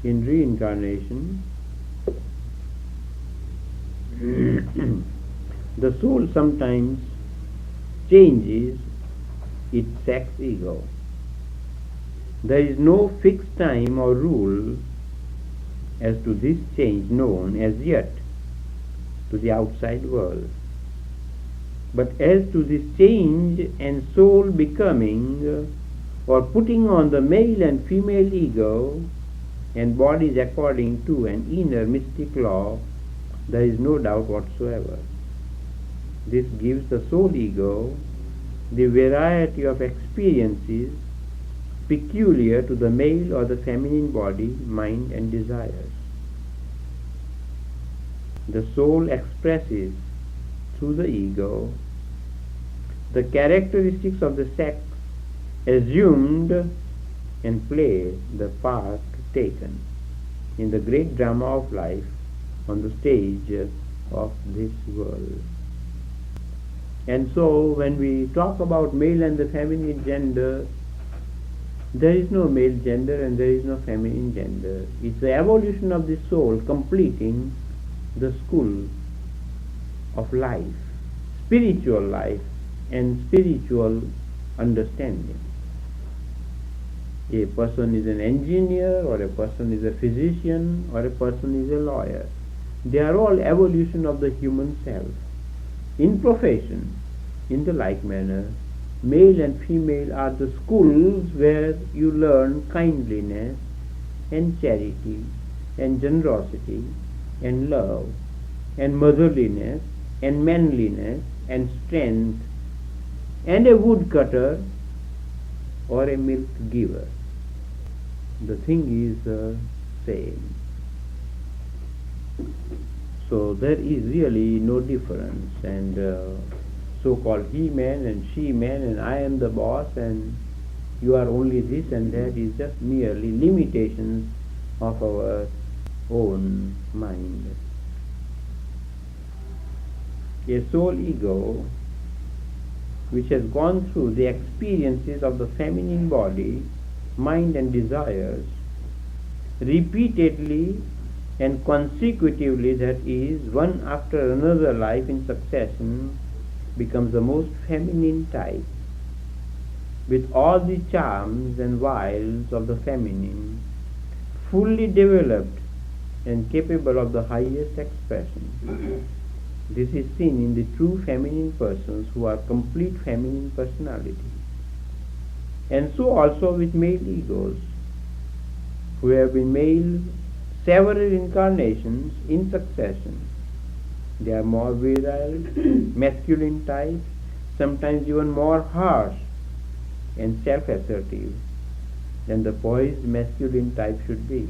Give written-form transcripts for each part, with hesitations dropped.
in reincarnation, the soul sometimes changes its sex ego. There is no fixed time or rule as to this change known as yet to the outside world. But as to this change and soul becoming or putting on the male and female ego and bodies according to an inner mystic law, there is no doubt whatsoever. This gives the soul ego the variety of experiences peculiar to the male or the feminine body, mind and desires. The soul expresses through the ego the characteristics of the sex assumed and play the part taken in the great drama of life on the stage of this world. And so when we talk about male and the feminine gender, there is no male gender and there is no feminine gender. It's the evolution of the soul completing the school of life, spiritual life and spiritual understanding. A person is an engineer, or a person is a physician, or a person is a lawyer. They are all evolution of the human self. In profession, in the like manner, male and female are the schools where you learn kindliness and charity and generosity and love and motherliness and manliness and strength and a woodcutter or a milk giver. The thing is the same. So there is really no difference, and so-called he-man and she-man and I am the boss and you are only this and that is just merely limitations of our own mind. A soul ego which has gone through the experiences of the feminine body, mind and desires repeatedly and consecutively, that is, one after another life in succession, becomes the most feminine type, with all the charms and wiles of the feminine, fully developed and capable of the highest expression. This is seen in the true feminine persons who are complete feminine personality. And so also with male egos, who have been male several incarnations in succession. They are more virile, masculine types, sometimes even more harsh and self-assertive than the poised masculine type should be.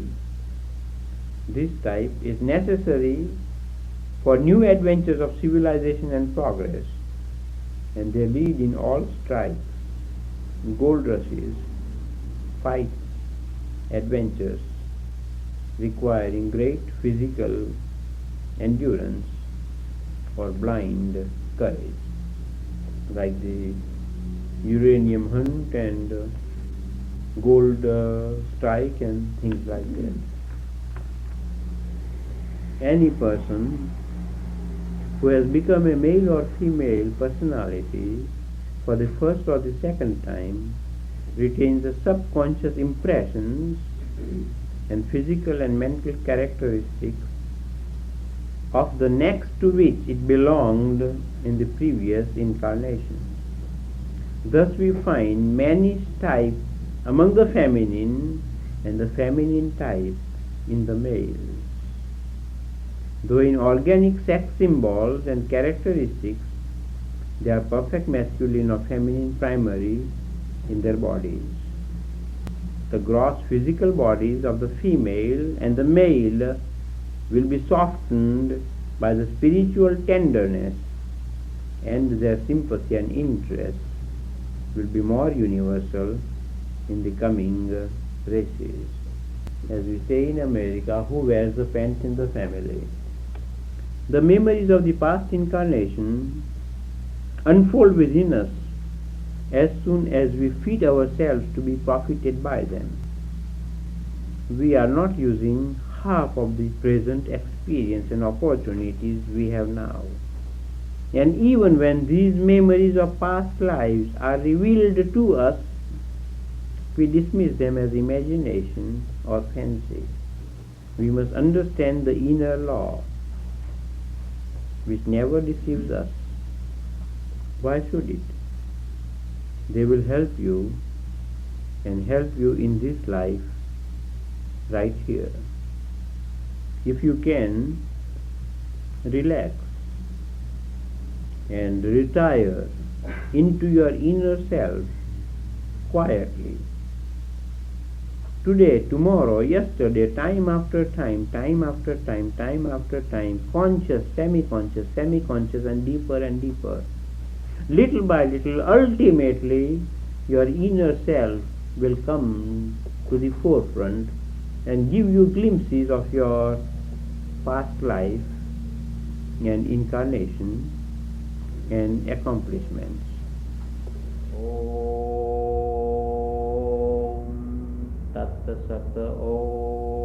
This type is necessary for new adventures of civilization and progress, and they lead in all strikes, gold rushes, fights, adventures, requiring great physical endurance or blind courage, like the uranium hunt and gold strike and things like that. Any person who has become a male or female personality for the first or the second time retains the subconscious impressions and physical and mental characteristics of the next to which it belonged in the previous incarnation. Thus we find many types among the feminine and the feminine type in the male. Though in organic sex symbols and characteristics they are perfect masculine or feminine primary in their bodies. The gross physical bodies of the female and the male will be softened by the spiritual tenderness, and their sympathy and interest will be more universal in the coming races. As we say in America, who wears the pants in the family? The memories of the past incarnation unfold within us as soon as we feed ourselves to be profited by them. we are not using half of the present experience and opportunities we have now. And even when these memories of past lives are revealed to us, we dismiss them as imagination or fancy. We must understand the inner law, which never deceives us. Why should it? They will help you and help you in this life right here. If you can, relax and retire into your inner self quietly. Today, tomorrow, yesterday, time after time, time after time, time after time, conscious, semi-conscious, semi-conscious, and deeper and deeper. Little by little, ultimately, your inner self will come to the forefront and give you glimpses of your past life and incarnation and accomplishments. Om Tat Sat Om.